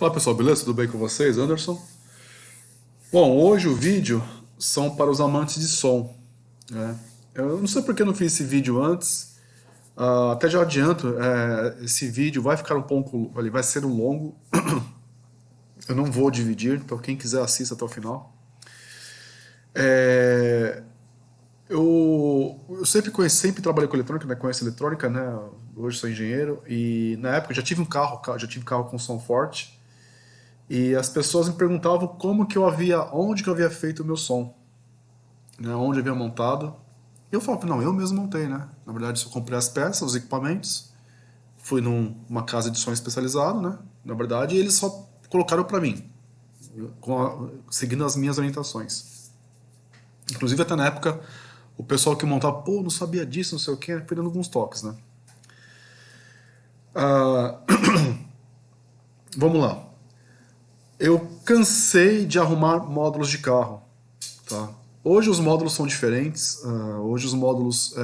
Fala pessoal, beleza? Tudo bem com vocês? Anderson? Bom, hoje o vídeo são para os amantes de som, né? Eu não sei por que eu não fiz esse vídeo antes. Até já adianto, esse vídeo vai ficar um pouco, ele vai ser um longo. Eu não vou dividir, então quem quiser assista até o final. É, eu sempre trabalhei com eletrônica, né? Conheço eletrônica, né? Hoje sou engenheiro e na época eu já tive um carro, já tive carro com som forte. E as pessoas me perguntavam onde que eu havia feito o meu som, né, onde eu havia montado. E eu falava, não, eu mesmo montei, né? Na verdade, eu comprei as peças, os equipamentos, fui numa casa de som especializada, né? Na verdade, e eles só colocaram para mim, seguindo as minhas orientações. Inclusive, até na época, o pessoal que montava, pô, não sabia disso, não sei o quê, perdendo alguns toques, né? Ah, vamos lá. Eu cansei de arrumar módulos de carro. Tá. Hoje os módulos são diferentes. Hoje os módulos.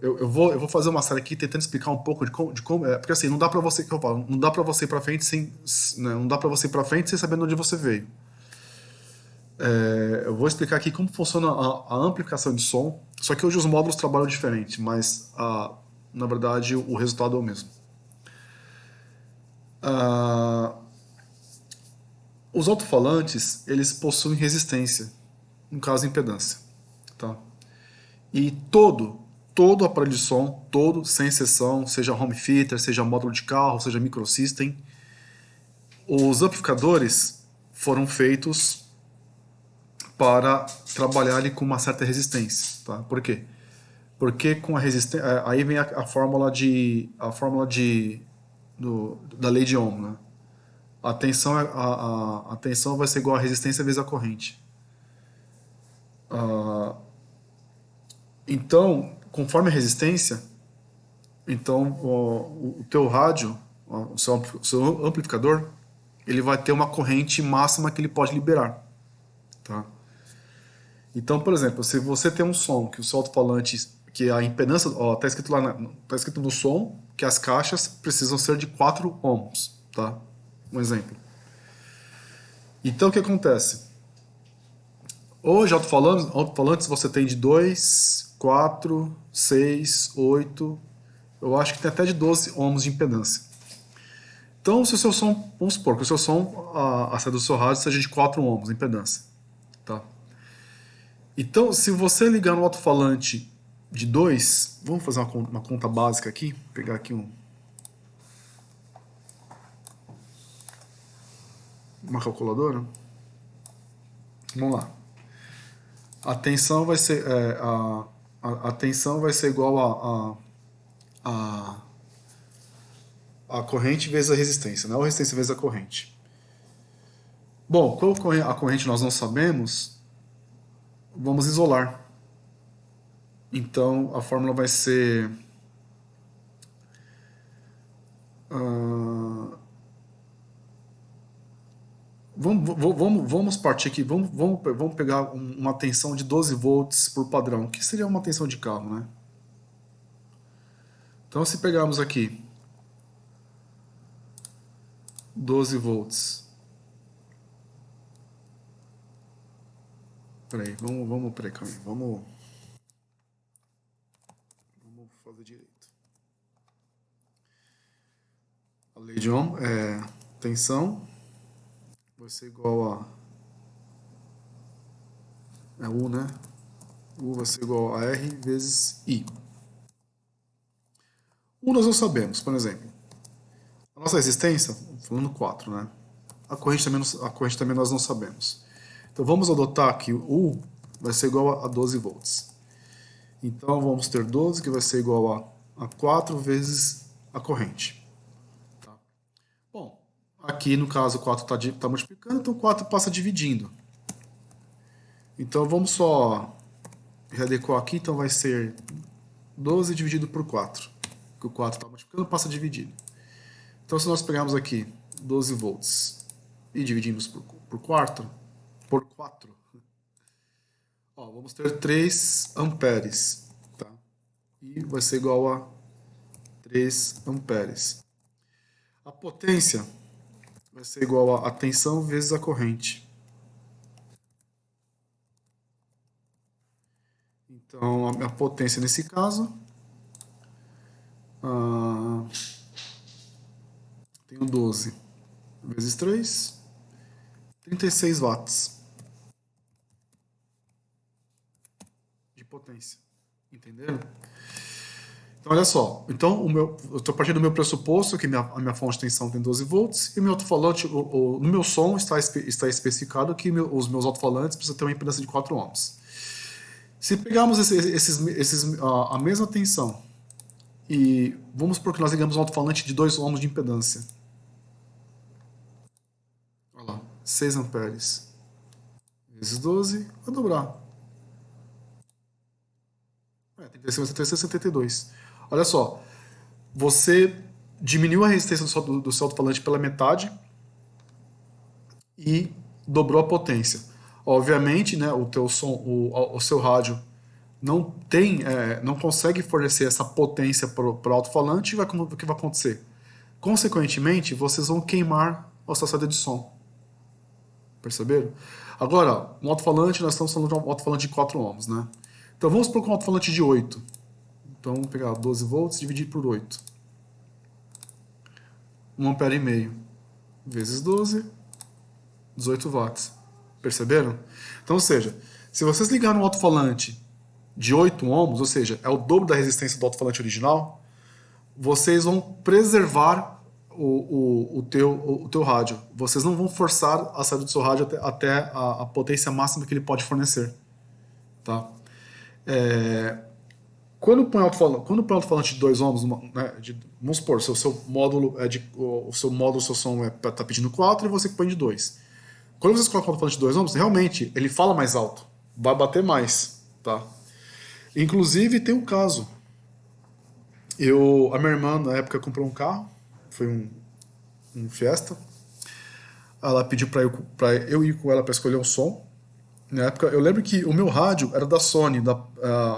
Eu vou fazer uma série aqui tentando explicar um pouco de como. Porque assim, não dá pra você, que eu falo, não dá pra você ir pra frente sem. Né, não dá pra você ir pra frente sem saber de onde você veio. Eu vou explicar aqui como funciona a amplificação de som. Só que hoje os módulos trabalham diferente, mas na verdade o resultado é o mesmo. Ah, os alto-falantes, eles possuem resistência, no caso impedância. Tá? E todo aparelho de som, todo, sem exceção, seja home theater, seja módulo de carro, seja microsystem, os amplificadores foram feitos para trabalhar ali com uma certa resistência, tá? Por quê? Porque com a resistência, aí vem da lei de Ohm, né? A tensão vai ser igual a resistência vezes a corrente. Ah, então, conforme a resistência, então, o teu rádio, o seu amplificador, ele vai ter uma corrente máxima que ele pode liberar, tá? Então, por exemplo, se você tem um som que o seu alto-falante, que a impedância, ó, tá escrito lá, tá escrito no som que as caixas precisam ser de 4 ohms, tá? Um exemplo. Então, o que acontece? Hoje, alto-falantes você tem de 2, 4, 6, 8, eu acho que tem até de 12 ohms de impedância. Então, se o seu som, vamos supor que o seu som, a saída do seu rádio seja de 4 ohms de impedância, tá? Então, se você ligar no alto-falante de 2, vamos fazer uma conta básica aqui, pegar aqui uma calculadora. Vamos lá. A tensão vai ser, a tensão vai ser igual a corrente vezes a resistência, né? Ou a resistência vezes a corrente. Bom, qual a corrente nós não sabemos, vamos isolar. Então a fórmula vai ser. ah, vamos partir aqui. Vamos pegar uma tensão de 12 volts por padrão, que seria uma tensão de carro, né? Então se pegarmos aqui 12 volts. Peraí, peraí, calma aí. Vamos fazer direito. A lei de Ohm é tensão vai ser igual U, né? U vai ser igual a R vezes I. U nós não sabemos, por exemplo. A nossa resistência, falando 4, né? A corrente também nós não sabemos. Então vamos adotar que o U vai ser igual a 12 volts. Então vamos ter 12 que vai ser igual a 4 vezes a corrente. Tá? Bom, aqui no caso o 4 está multiplicando, então o 4 passa dividindo. Então vamos só readequar aqui, então vai ser 12 dividido por 4. Que o 4 está multiplicando, passa dividido. Então se nós pegarmos aqui 12 volts e dividimos por 4, ó, vamos ter 3 amperes, tá? E vai ser igual a 3 amperes. A potência vai ser igual a tensão vezes a corrente. Então, a potência nesse caso, ah, tenho 12 vezes 3, 36 watts de potência. Entenderam? Então, olha só. Então, eu estou partindo do meu pressuposto que a minha fonte de tensão tem 12 volts e o meu alto-falante, no meu som está especificado que os meus alto-falantes precisam ter uma impedância de 4 ohms. Se pegarmos a mesma tensão e vamos supor que nós ligamos um alto-falante de 2 ohms de impedância. Olha lá, 6 amperes vezes 12, vai dobrar. 36, 36, 72. Olha só, você diminuiu a resistência do seu alto-falante pela metade e dobrou a potência. Obviamente, né, o teu som, o seu rádio não consegue fornecer essa potência para o alto-falante, e o que vai acontecer? Consequentemente, vocês vão queimar a sua saída de som. Perceberam? Agora, um alto-falante, nós estamos falando de um alto-falante de 4 ohms, né? Então vamos supor que um alto-falante de 8. Então vamos pegar 12 volts e dividir por 8. 1 ampere e meio vezes 12, 18 watts. Perceberam? Então, ou seja, se vocês ligarem um alto-falante de 8 ohms, ou seja, é o dobro da resistência do alto-falante original, vocês vão preservar o teu rádio. Vocês não vão forçar a saída do seu rádio até a potência máxima que ele pode fornecer. Tá? Quando põe alto-falante de 2 ohms, né, vamos supor, o seu módulo, o seu som está pedindo 4 e você põe de 2. Quando vocês colocam o alto-falante de 2 ohms, realmente ele fala mais alto, vai bater mais. Tá? Inclusive, tem um caso. A minha irmã, na época, comprou um carro, foi um Fiesta. Ela pediu para eu ir com ela para escolher um som. Na época, eu lembro que o meu rádio era da Sony,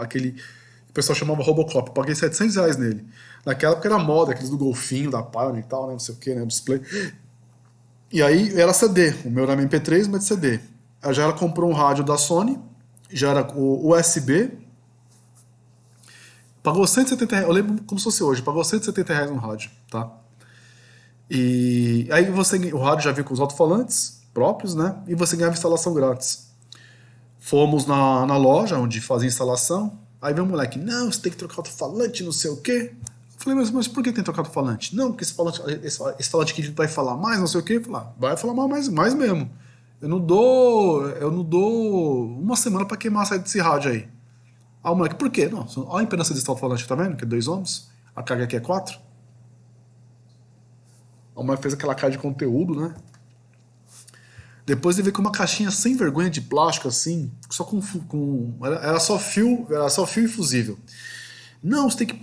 aquele que o pessoal chamava Robocop. Eu paguei R$ 700 nele. Naquela época era moda, aqueles do Golfinho, da Pioneer e tal, né, não sei o que, né, display. E aí era CD, o meu era MP3, mas de CD. Ela comprou um rádio da Sony, já era o USB. Pagou R$ 170, eu lembro como se fosse hoje, pagou R$ 170 no rádio, tá? E aí o rádio já veio com os alto-falantes próprios, né? E você ganhava instalação grátis. Fomos na loja onde fazia instalação. Aí veio o moleque, não, você tem que trocar alto-falante, não sei o quê. Eu falei, mas por que tem que trocar alto-falante? Não, porque esse falante aqui vai falar mais, não sei o quê. Eu falei, vai falar mais mesmo. Eu não dou uma semana pra queimar a saída desse rádio aí. Ah, o moleque, por quê? Não, olha a impedância desse alto-falante, tá vendo? Que é 2 ohms. A carga aqui é 4. A mulher fez aquela cara de conteúdo, né? Depois ele veio com uma caixinha sem vergonha de plástico, assim, só era só fio infusível. Não, você tem que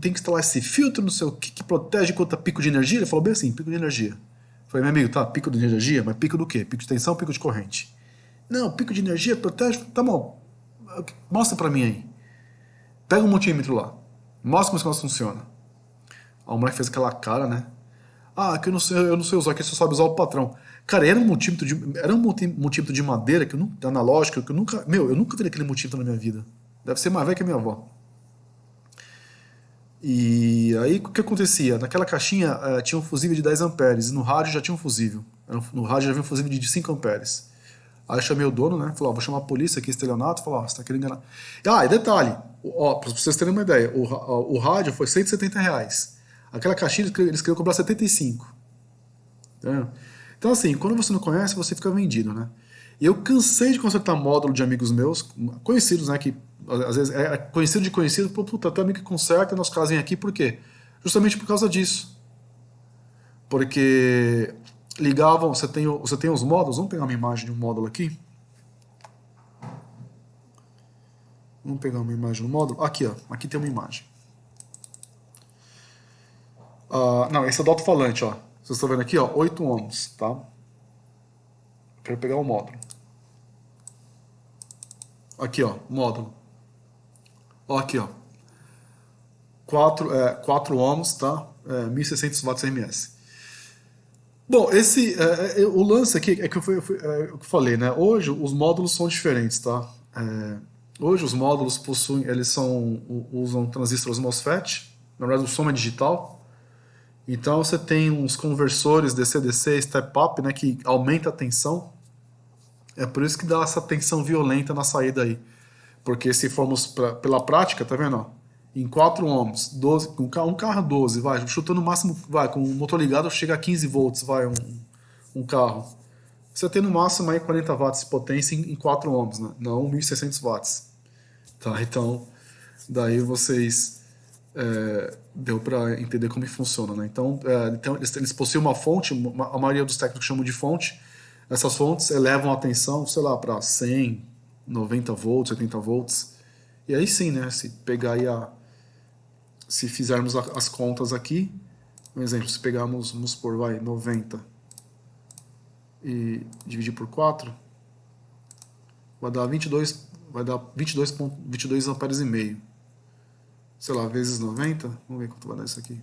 tem que instalar esse filtro, não sei o que protege contra pico de energia. Ele falou bem assim, pico de energia. Eu falei, meu amigo, tá, pico de energia, mas pico do quê? Pico de tensão, pico de corrente. Não, pico de energia protege. Tá bom, mostra pra mim aí. Pega um multímetro lá, mostra como esse negócio funciona. A mulher fez aquela cara, né? Ah, que eu não sei usar, que você sabe usar o patrão. Cara, era um multímetro de madeira, analógico, que eu nunca vi aquele multímetro na minha vida. Deve ser mais velho que a minha avó. E aí, o que acontecia? Naquela caixinha tinha um fusível de 10 amperes, e no rádio já tinha um fusível. No rádio já havia um fusível de 5 amperes. Aí eu chamei o dono, né? Falei, ó, vou chamar a polícia aqui, estelionato. Falei, ó, você tá querendo enganar. E detalhe, ó, pra vocês terem uma ideia, o rádio foi R$ 170. Aquela caixinha eles queriam cobrar 75. Entendeu? Então, assim, quando você não conhece, você fica vendido, né? E eu cansei de consertar módulo de amigos meus, conhecidos, né? Que às vezes é conhecido de conhecido, pô, puta, tem amigo que conserta, nós caras vêm aqui, por quê? Justamente por causa disso. Porque ligavam, você tem os módulos, vamos pegar uma imagem de um módulo aqui. Vamos pegar uma imagem do módulo. Aqui, ó, aqui tem uma imagem. Não, esse é do alto-falante, ó. Vocês estão vendo aqui, ó, 8 ohms, tá? Quero pegar o módulo. Aqui, ó, módulo. Ó, aqui, ó. 4 ohms, tá? 1600 watts RMS. Bom, o lance aqui é que o que eu falei, né? Hoje os módulos são diferentes, tá? Hoje os módulos usam transistores MOSFET. Na verdade, o som é digital. Então você tem uns conversores DC-DC, step-up, né, que aumenta a tensão. É por isso que dá essa tensão violenta na saída aí. Porque se formos pela prática, tá vendo? Ó, em 4 ohms, 12, um carro 12, vai, chutando o máximo, vai, com o motor ligado chega a 15 volts, vai, um carro. Você tem no máximo aí 40 watts de potência em 4 ohms, né? Não 1.600 watts. Tá? Então, daí vocês deu para entender como que funciona, né? Então eles possuem uma fonte, a maioria dos técnicos chamam de fonte. Essas fontes elevam a tensão, sei lá, para 100, 90 volts, 80 volts. E aí sim, né? Se fizermos as contas aqui, um exemplo, se pegarmos, vamos supor, vai, 90 e dividir por 4, vai dar 22 amperes e meio. Sei lá, vezes 90, vamos ver quanto vai dar isso aqui.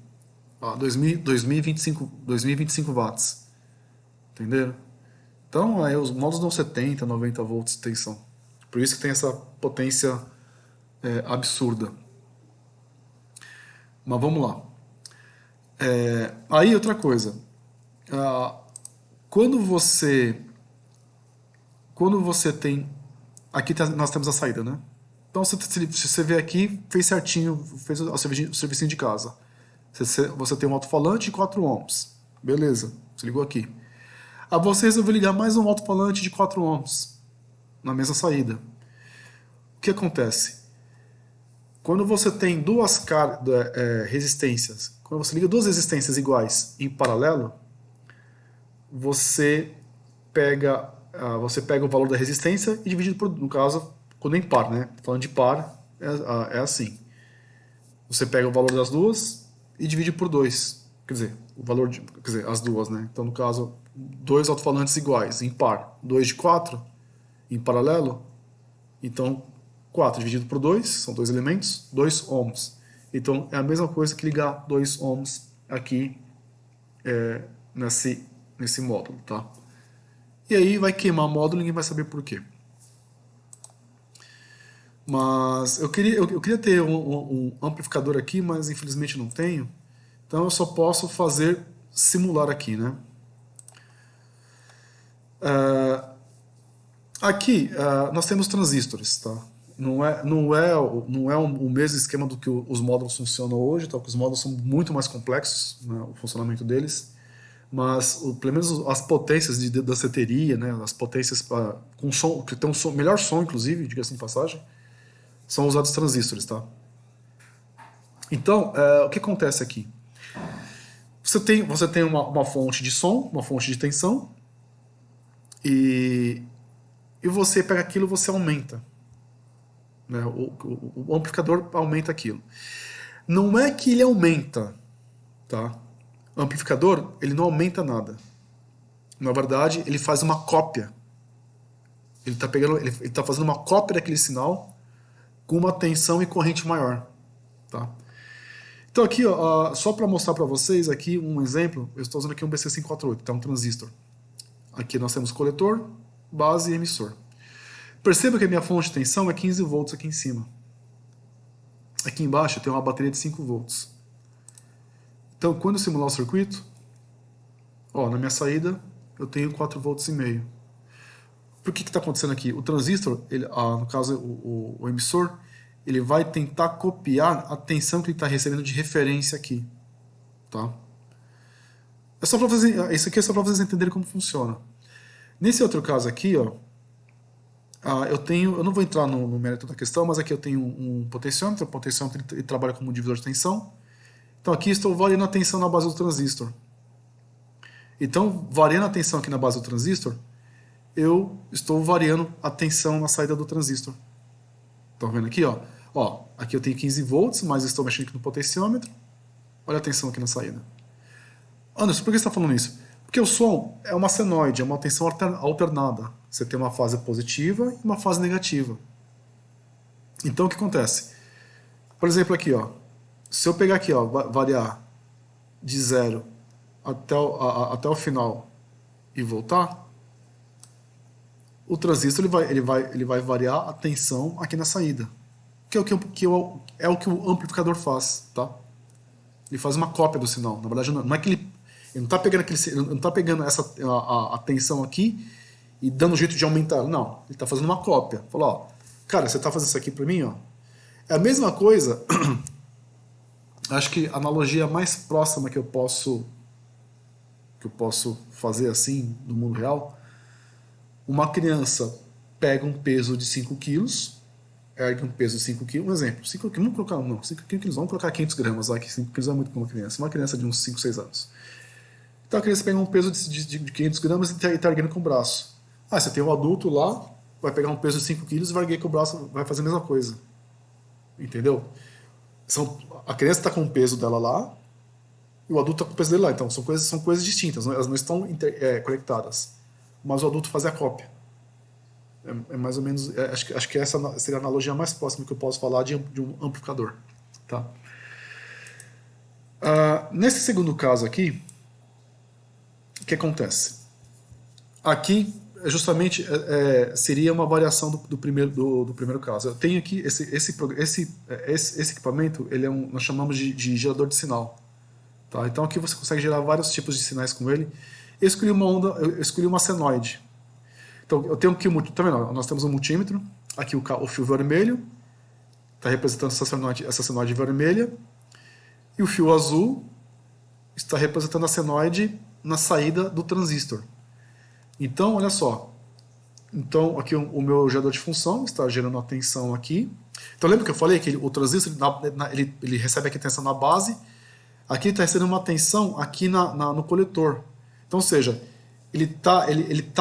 Ah, 2025 watts. Entenderam? Então, aí os módulos dão 70, 90 volts de tensão. Por isso que tem essa potência absurda. Mas vamos lá. Aí outra coisa. Ah, quando você tem... Aqui nós temos a saída, né? Então, se você vê aqui, fez certinho, fez o serviço de casa. Você tem um alto-falante de 4 ohms. Beleza, você ligou aqui. Aí você resolveu ligar mais um alto-falante de 4 ohms na mesma saída. O que acontece? Quando você tem resistências, quando você liga duas resistências iguais em paralelo, você pega o valor da resistência e divide por, no caso, quando é impar, né? Falando de par, é assim. Você pega o valor das duas e divide por 2. Quer dizer, as duas, né? Então, no caso, dois alto-falantes iguais, em par. 2 de 4, em paralelo. Então, 4 dividido por 2, são dois elementos, 2 ohms. Então, é a mesma coisa que ligar 2 ohms aqui nesse módulo, tá? E aí vai queimar o módulo e ninguém vai saber por quê. Mas eu queria ter um amplificador aqui, mas infelizmente não tenho. Então eu só posso simular aqui, né? Aqui nós temos transistores, tá? Não é o mesmo esquema do que os módulos funcionam hoje, tá? Porque os módulos são muito mais complexos, né, o funcionamento deles. Mas pelo menos as potências de danceteria, né, as potências com som, que tem melhor som, inclusive, diga-se de passagem, são usados transistores, tá? Então, o que acontece aqui? Você tem uma fonte de som, uma fonte de tensão, e, e você pega aquilo e você aumenta. Né? O amplificador aumenta aquilo. Não é que ele aumenta, tá? O amplificador, ele não aumenta nada. Na verdade, ele faz uma cópia. Ele tá fazendo uma cópia daquele sinal com uma tensão e corrente maior, tá? Então aqui, ó, só para mostrar para vocês aqui um exemplo, eu estou usando aqui um BC548, que é um transistor. Aqui nós temos coletor, base e emissor. Perceba que a minha fonte de tensão é 15 volts aqui em cima. Aqui embaixo eu tenho uma bateria de 5 volts. Então, quando eu simular o circuito, ó, na minha saída eu tenho 4 volts e meio. Por que está acontecendo aqui? O transistor, no caso o emissor, ele vai tentar copiar a tensão que ele está recebendo de referência aqui, tá? Isso aqui é só para vocês entenderem como funciona. Nesse outro caso aqui, ó, eu não vou entrar no mérito da questão, mas aqui eu tenho um potenciômetro. O potenciômetro ele trabalha como divisor de tensão. Então aqui estou variando a tensão na base do transistor. Então, variando a tensão aqui na base do transistor, eu estou variando a tensão na saída do transistor. Estão vendo aqui, ó? Ó, aqui eu tenho 15 volts, mas estou mexendo aqui no potenciômetro. Olha a tensão aqui na saída. Anderson, por que você está falando isso? Porque o som é uma senoide, é uma tensão alternada. Você tem uma fase positiva e uma fase negativa. Então o que acontece? Por exemplo aqui, ó, se eu pegar aqui, ó, variar de 0 até o final e voltar, o transistor ele vai variar a tensão aqui na saída, que é o que o amplificador faz, tá? Ele faz uma cópia do sinal. Na verdade, não é que ele não está pegando ele não tá pegando a tensão aqui e dando jeito de aumentar. Não, ele está fazendo uma cópia. Falou, ó, cara, você está fazendo isso aqui para mim, ó. É a mesma coisa. Acho que a analogia mais próxima que eu posso fazer assim no mundo real, uma criança pega um peso de 5 quilos, ergue um peso de 5 quilos, um exemplo, 5 quilos, vamos colocar, não, 5 quilos, vamos colocar 500 gramas, lá, que 5 quilos é muito para uma criança de uns 5, 6 anos. Então a criança pega um peso de 500 gramas e está erguendo com o braço. Ah, você tem um adulto lá, vai pegar um peso de 5 quilos e vai erguer com o braço, vai fazer a mesma coisa. Entendeu? A criança está com o peso dela lá, e o adulto está com o peso dele lá. Então são coisas distintas, elas não estão conectadas. Mas o adulto faz a cópia. É mais ou menos. Acho que essa seria a analogia mais próxima que eu posso falar de um amplificador. Tá? Nesse segundo caso aqui, o que acontece? Aqui, justamente, seria uma variação do primeiro caso. Eu tenho aqui esse equipamento, nós chamamos de gerador de sinal. Tá? Então aqui você consegue gerar vários tipos de sinais com ele. Eu escolhi uma senoide. Então eu tenho aqui, tá vendo? Nós temos um multímetro, aqui o fio vermelho, está representando essa senoide vermelha, e o fio azul está representando a senoide na saída do transistor. Então, olha só. Então, aqui o meu gerador de função está gerando a tensão aqui. Então, lembra que eu falei que o transistor ele recebe aqui tensão na base, aqui está recebendo uma tensão aqui no coletor. Então, ou seja, ele tá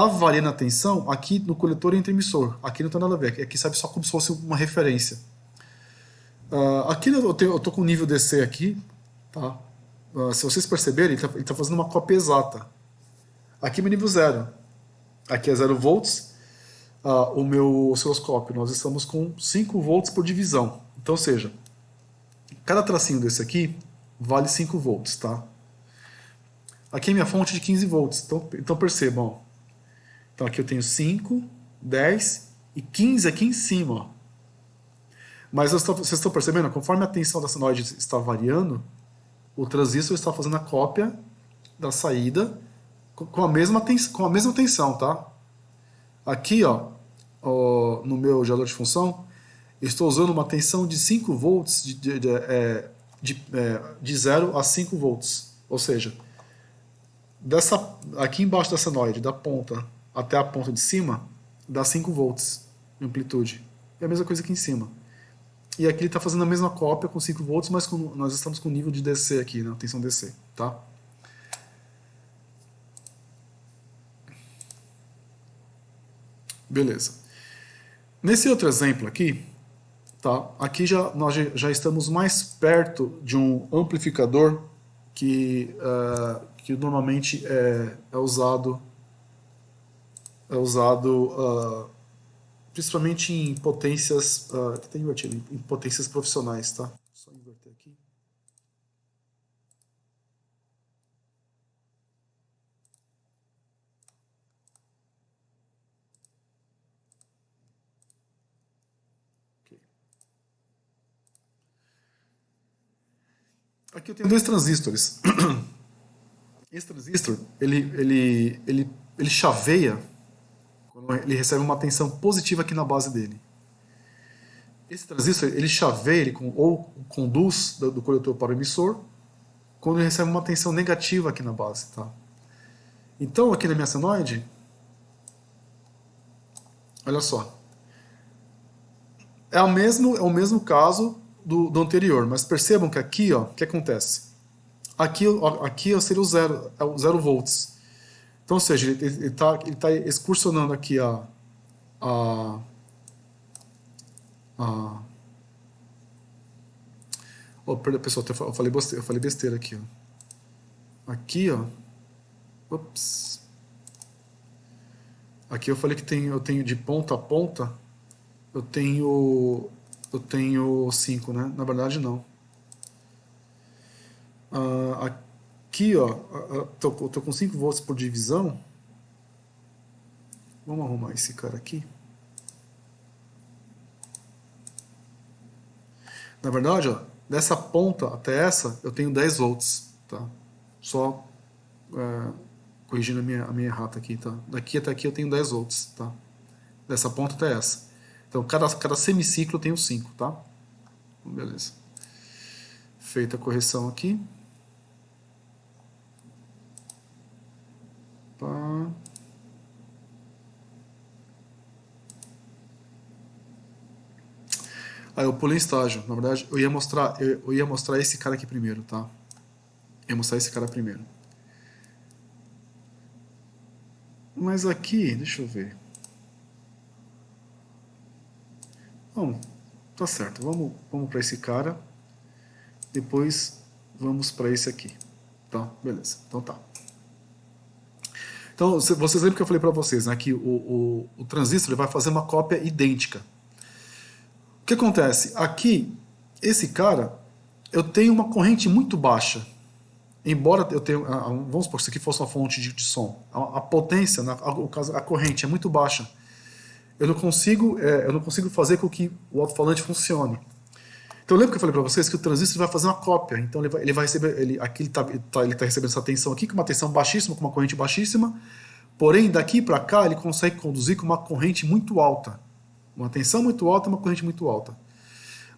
variando a tensão aqui no coletor e intermissor. Aqui não tem nada a ver. Aqui serve só como se fosse uma referência. Aqui eu estou com o nível DC aqui. Tá? Se vocês perceberem, ele está fazendo uma cópia exata. Aqui é meu nível 0. Aqui é 0 volts. O meu osciloscópio, nós estamos com 5 volts por divisão. Então, ou seja, cada tracinho desse aqui vale 5 volts, tá? Aqui é minha fonte de 15 volts, então percebam. Ó. Então aqui eu tenho 5, 10 e 15 aqui em cima. Ó. Mas vocês estão percebendo? Conforme a tensão da senoide está variando, o transistor está fazendo a cópia da saída com a mesma tensão, tá? Aqui, ó, no meu gerador de função, eu estou usando uma tensão de 5 volts de 0 a 5 volts. Ou seja, aqui embaixo da senoide, da ponta até a ponta de cima, dá 5 volts de amplitude. É a mesma coisa aqui em cima. E aqui ele está fazendo a mesma cópia com 5 volts, mas nós estamos com nível de DC aqui, né? Tensão DC, tá? Beleza. Nesse outro exemplo aqui, tá? Aqui nós já estamos mais perto de um amplificador que normalmente é usado principalmente em potências em potências profissionais, tá? Só inverter aqui. Aqui eu tenho 2 transistores. Esse transistor, ele chaveia quando ele recebe uma tensão positiva aqui na base dele. Esse transistor, ele chaveia, ou conduz do coletor para o emissor, quando ele recebe uma tensão negativa aqui na base, tá? Então, aqui na minha senoide, olha só, é o mesmo caso do anterior, mas percebam que aqui, ó, o que acontece? Aqui seria o 0 volts. Então, ou seja, ele tá excursionando aqui pessoal, eu falei besteira aqui, ó. Aqui, ó. Ups. Aqui eu falei que eu tenho de ponta a ponta, eu tenho 5, né? Na verdade, não. Aqui, ó, tô com 5 volts por divisão. Vamos arrumar esse cara aqui. Na verdade, ó, dessa ponta até essa, eu tenho 10 volts, tá? Só corrigindo a minha errata aqui, tá? Daqui até aqui eu tenho 10 volts, tá? Dessa ponta até essa. Então, cada semiciclo eu tenho 5, tá? Beleza. Feita a correção aqui. Pá. Aí eu pulei estágio. Na verdade, eu ia mostrar esse cara aqui primeiro, tá? Eu ia mostrar esse cara primeiro. Mas aqui, deixa eu ver. Bom, tá certo. Vamos para esse cara. Depois vamos para esse aqui. Tá? Beleza. Então tá. Então, vocês lembram que eu falei para vocês, né, que o transistor ele vai fazer uma cópia idêntica. O que acontece? Aqui, esse cara, eu tenho uma corrente muito baixa. Embora eu tenha, vamos supor que isso aqui fosse uma fonte de som, a potência, a corrente é muito baixa. Eu não consigo fazer com que o alto-falante funcione. Então lembra que eu falei para vocês que o transistor vai fazer uma cópia. Então ele vai receber, aqui ele tá recebendo essa tensão aqui, com uma tensão baixíssima, com uma corrente baixíssima. Porém, daqui para cá ele consegue conduzir com uma corrente muito alta. Uma tensão muito alta e uma corrente muito alta.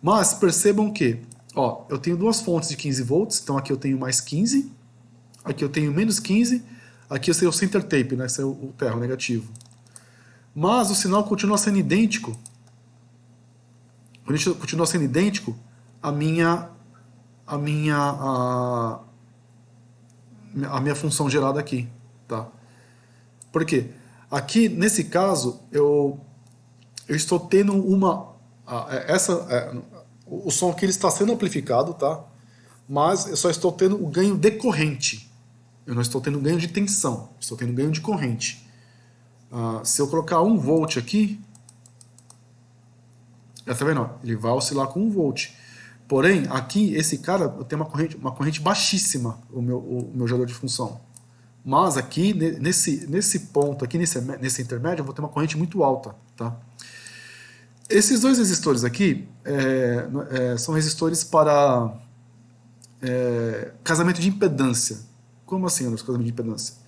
Mas percebam que, ó, eu tenho duas fontes de 15 volts, então aqui eu tenho mais 15, aqui eu tenho menos 15, aqui eu sei o center tape, né, esse é o terra, o negativo. Mas o sinal continua sendo idêntico. Continua sendo idêntico a minha função gerada aqui, tá? Por quê? Aqui, nesse caso, eu estou tendo o som aqui ele está sendo amplificado, tá? Mas eu só estou tendo o ganho de corrente. Eu não estou tendo ganho de tensão, estou tendo ganho de corrente. Se eu colocar 1 volt aqui, tá vendo? Ele vai oscilar com 1 volt. Porém, aqui, esse cara, eu tenho uma corrente baixíssima, o meu gerador de função. Mas aqui, nesse ponto, aqui nesse intermédio, eu vou ter uma corrente muito alta, tá? Esses dois resistores aqui são resistores para casamento de impedância. Como assim, Anderson, casamento de impedância?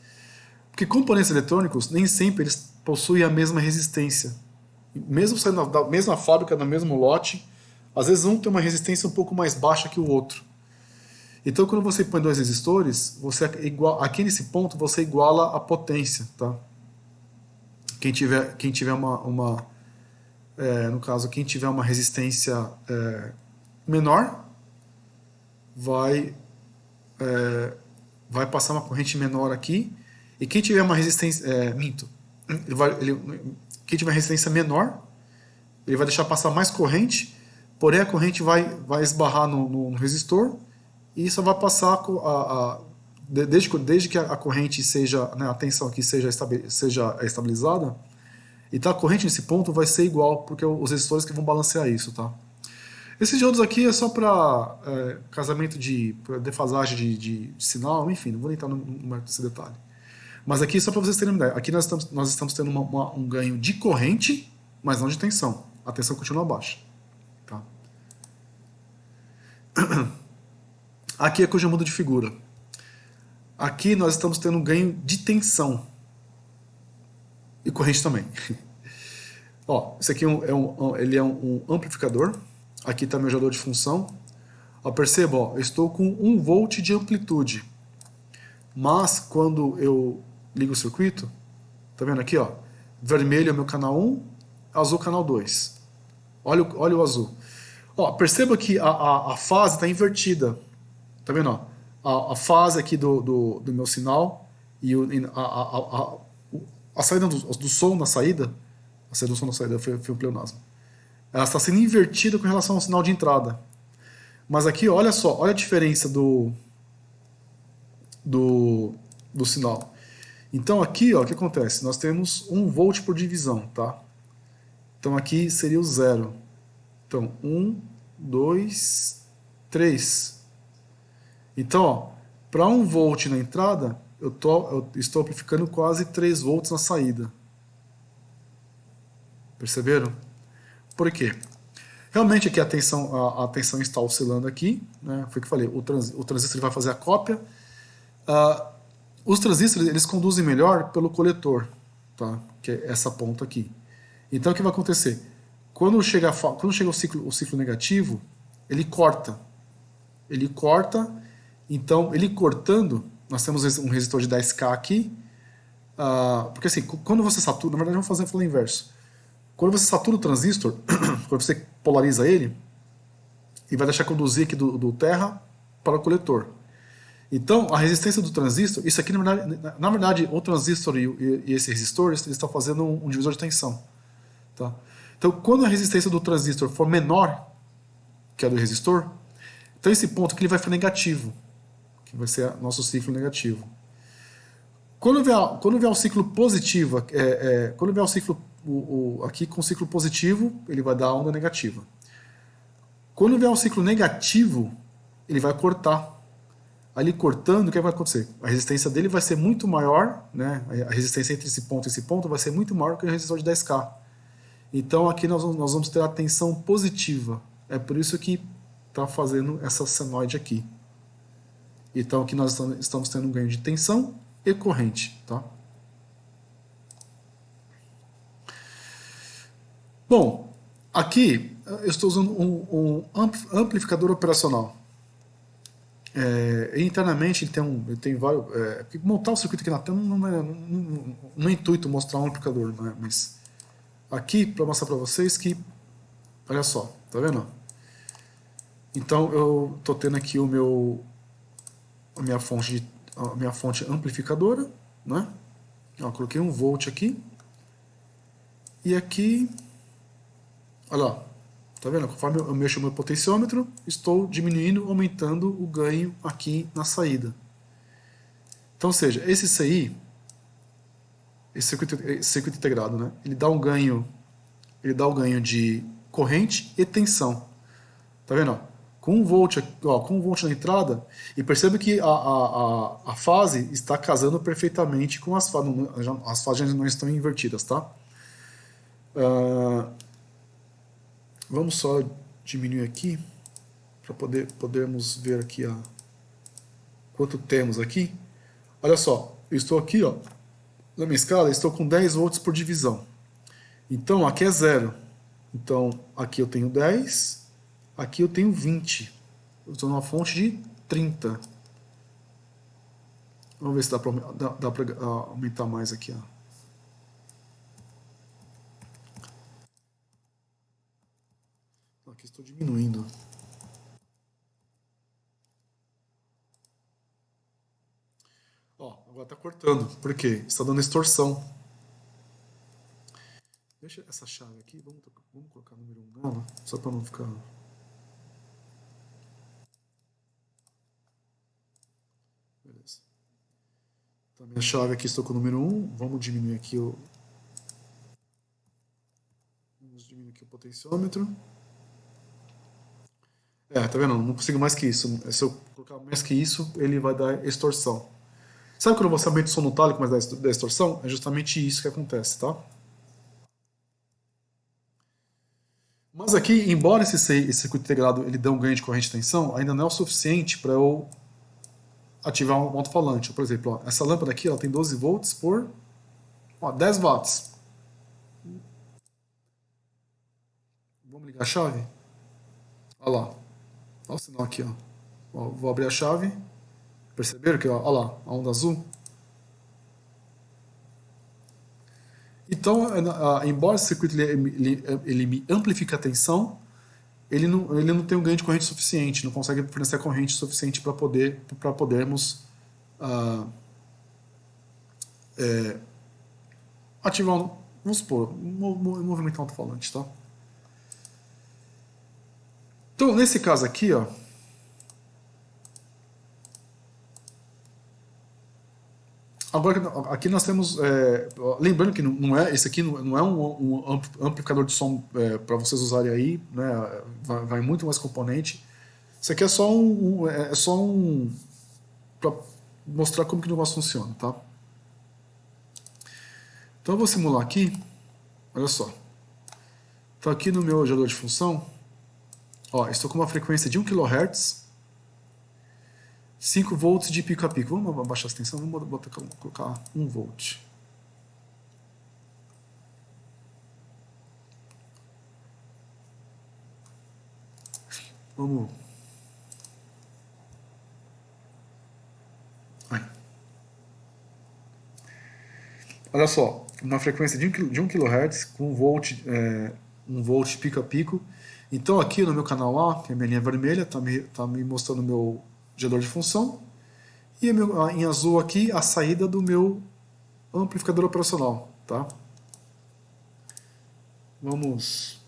Porque componentes eletrônicos nem sempre eles possuem a mesma resistência. Mesmo saindo da mesma fábrica, no mesmo lote, às vezes um tem uma resistência um pouco mais baixa que o outro. Então, quando você põe dois resistores, aqui nesse ponto você iguala a potência, tá? Quem tiver no caso, quem tiver uma resistência menor, vai passar uma corrente menor aqui, e quem tiver uma resistência, quem tiver resistência menor, ele vai deixar passar mais corrente, porém a corrente vai esbarrar no resistor e só vai passar desde que a corrente seja, né, a tensão aqui seja estabilizada, então a corrente nesse ponto vai ser igual, porque os resistores que vão balancear isso, tá? Esses diodos aqui é só para casamento pra defasagem de sinal, enfim, não vou entrar nesse detalhe. Mas aqui, só para vocês terem uma ideia, aqui nós estamos tendo um ganho de corrente, mas não de tensão. A tensão continua baixa. Tá? Aqui é que eu já mudo de figura. Aqui nós estamos tendo um ganho de tensão. E corrente também. Ó, esse aqui ele é um amplificador. Aqui está meu gerador de função. Ó, perceba, ó, eu estou com 1 volt de amplitude. Mas quando eu ligo o circuito, tá vendo aqui, ó? Vermelho é o meu canal 1, azul canal 2. Olha o azul. Ó, perceba que a fase está invertida. Tá vendo? Ó? A fase aqui do meu sinal e a saída do som na saída, a saída do som na saída foi um pleonasmo. Ela está sendo invertida com relação ao sinal de entrada. Mas aqui, olha só, olha a diferença do sinal. Então aqui, ó, o que acontece? Nós temos 1 volt por divisão, tá? Então aqui seria o 0. Então 1, 2, 3. Então, ó, Para 1 volt na entrada, eu estou amplificando quase 3 volts na saída. Perceberam? Por quê? Realmente aqui a tensão está oscilando aqui, né? Foi o que eu falei, o transistor vai fazer a cópia. Os transistores eles conduzem melhor pelo coletor, tá? Que é essa ponta aqui. Então o que vai acontecer? Quando chega o ciclo negativo, ele corta. Ele corta, então ele cortando, nós temos um resistor de 10K aqui, porque assim, quando você satura, na verdade vamos fazer o flow inverso. Quando você satura o transistor, quando você polariza ele, ele vai deixar conduzir aqui do terra para o coletor. Então, a resistência do transistor, isso aqui na verdade o transistor e esse resistor, eles estão fazendo um divisor de tensão. Tá? Então, quando a resistência do transistor for menor que a do resistor, então esse ponto aqui ele vai ficar negativo, que vai ser nosso ciclo negativo. Quando vier o ciclo positivo, quando vier o ciclo aqui com o ciclo positivo, ele vai dar onda negativa. Quando vier o ciclo negativo, ele vai cortar. Ali cortando, o que vai acontecer? A resistência dele vai ser muito maior, né? A resistência entre esse ponto e esse ponto vai ser muito maior que o resistor de 10K. Então aqui nós vamos ter a tensão positiva. É por isso que está fazendo essa senoide aqui. Então aqui nós estamos tendo um ganho de tensão e corrente. Tá? Bom, aqui eu estou usando um amplificador operacional. Internamente ele tem vários. Montar o circuito aqui na tela não é intuito mostrar um amplificador, né? Mas aqui para mostrar para vocês que, olha só, tá vendo? Então eu tô tendo aqui a minha fonte amplificadora, né? Ó, coloquei 1 volt aqui e aqui, olha lá, tá vendo? Conforme eu mexo o meu potenciômetro, estou diminuindo, aumentando o ganho aqui na saída. Então, ou seja, esse CI, esse circuito integrado, né? Ele dá um ganho de corrente e tensão. Tá vendo? Com 1 volt, com 1 volt na entrada, e perceba que a fase está casando perfeitamente com as fases. As fases já não estão invertidas, tá? Vamos só diminuir aqui para podermos ver aqui quanto temos aqui. Olha só, eu estou aqui, ó, na minha escala, estou com 10 volts por divisão. Então aqui é 0. Então aqui eu tenho 10, aqui eu tenho 20. Eu estou numa fonte de 30. Vamos ver se dá para aumentar mais aqui, ó. Aqui estou diminuindo. Ó, agora está cortando. Por quê? Está dando distorção. Deixa essa chave aqui. Vamos colocar o número 1 nela, só para não ficar... Beleza. Então, minha chave aqui, estou com o número 1. Vamos diminuir aqui o potenciômetro. Tá vendo? Não consigo mais que isso. Se eu colocar mais que isso, ele vai dar distorção. Sabe quando você aumenta o som no tálico, mas dá distorção? É justamente isso que acontece, tá? Mas aqui, embora esse circuito integrado ele dê um ganho de corrente e tensão, ainda não é o suficiente para eu ativar um alto-falante. Por exemplo, ó, essa lâmpada aqui ela tem 12 volts por 10 watts. Vamos ligar a chave? Olha lá. Olha o sinal aqui, ó. Vou abrir a chave. Perceberam que, olha lá, a onda azul? Então, embora esse circuito ele me amplifique a tensão, ele não tem um ganho de corrente suficiente, não consegue fornecer corrente suficiente para podermos ativar, vamos supor, movimentar um alto-falante, tá? Então, nesse caso aqui, ó, agora aqui nós temos, lembrando que esse aqui não é um amplificador de som para vocês usarem aí, né? Vai muito mais componente. Isso aqui é só para mostrar como que o negócio funciona, tá? Então eu vou simular aqui, olha só. Então aqui no meu gerador de função, ó, estou com uma frequência de 1 kHz, 5 volts de pico a pico. Vamos abaixar a tensão, vamos colocar 1 volt. Vamos. Aí. Olha só, uma frequência de 1 kHz com 1 volt pico a pico. Então aqui no meu canal A, que é a minha linha vermelha, tá me mostrando o meu gerador de função. E em azul aqui, a saída do meu amplificador operacional, tá? Vamos...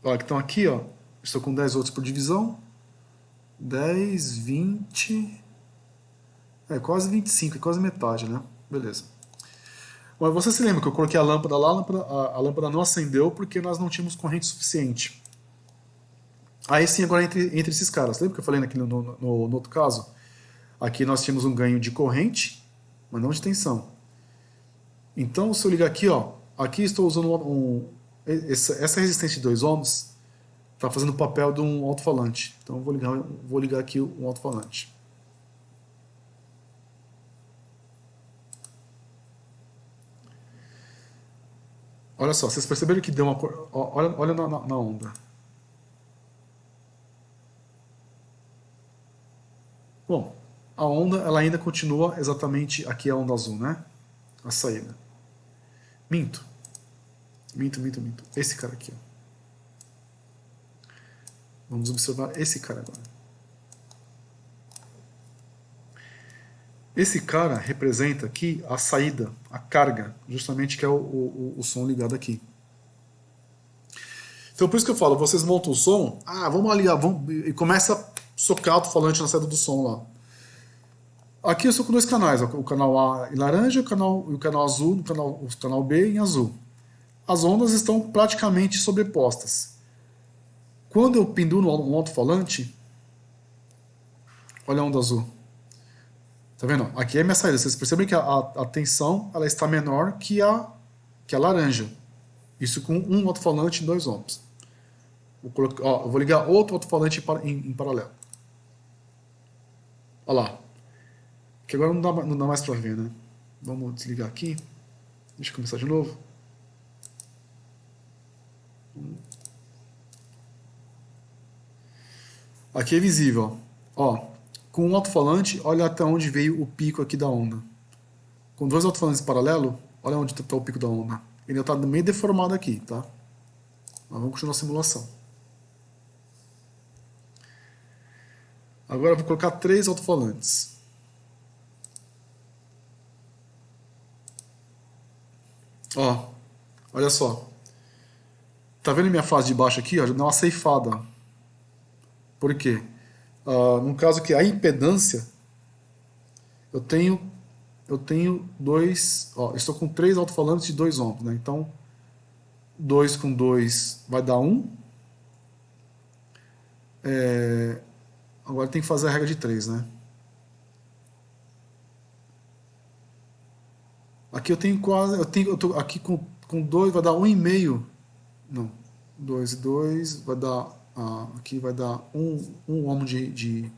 Ó, então aqui, ó, estou com 10 volts por divisão. 10, 20... quase 25, é quase metade, né? Beleza. Mas você se lembra que eu coloquei a lâmpada lá, a lâmpada não acendeu porque nós não tínhamos corrente suficiente. Aí sim, agora entre esses caras. Lembra que eu falei no outro caso? Aqui nós tínhamos um ganho de corrente, mas não de tensão. Então, se eu ligar aqui, ó, aqui estou usando essa resistência de 2 ohms está fazendo o papel de um alto-falante. Então, eu vou ligar aqui um alto-falante. Olha só, vocês perceberam que deu uma cor... Olha na onda. Bom, a onda ela ainda continua exatamente aqui a onda azul, né? A saída. Minto. Esse cara aqui, ó. Vamos observar esse cara agora. Esse cara representa aqui a saída, a carga, justamente que é o som ligado aqui. Então por isso que eu falo, vocês montam o som, vamos ligar, e começa a socar alto-falante na saída do som lá. Aqui eu estou com 2 canais, o canal A em laranja e o canal azul, o canal B em azul. As ondas estão praticamente sobrepostas. Quando eu penduro um alto-falante, olha a onda azul. Tá vendo? Aqui é a minha saída. Vocês percebem que a tensão ela está menor que a laranja. Isso com um alto-falante em 2 ohms. Eu vou ligar outro alto-falante em paralelo. Olha lá. Que agora não dá mais para ver, né? Vamos desligar aqui. Deixa eu começar de novo. Aqui é visível. Ó, com um alto-falante, olha até onde veio o pico aqui da onda. Com 2 alto-falantes em paralelo, olha onde está o pico da onda. Ele está meio deformado aqui, tá? Mas vamos continuar a simulação. Agora eu vou colocar 3 alto-falantes. Ó, olha só. Tá vendo minha fase de baixo aqui? Ó, já deu uma ceifada. Por quê? No caso que a impedância, eu tenho 2, estou com 3 alto-falantes de 2 ohms, né? Então 2 com 2 vai dar 1. Agora tem que fazer a regra de 3, né? Aqui eu tenho quase, eu tô aqui com 2 vai dar 1,5. Não, 2 e 2 vai dar, aqui vai dar 1 ohm de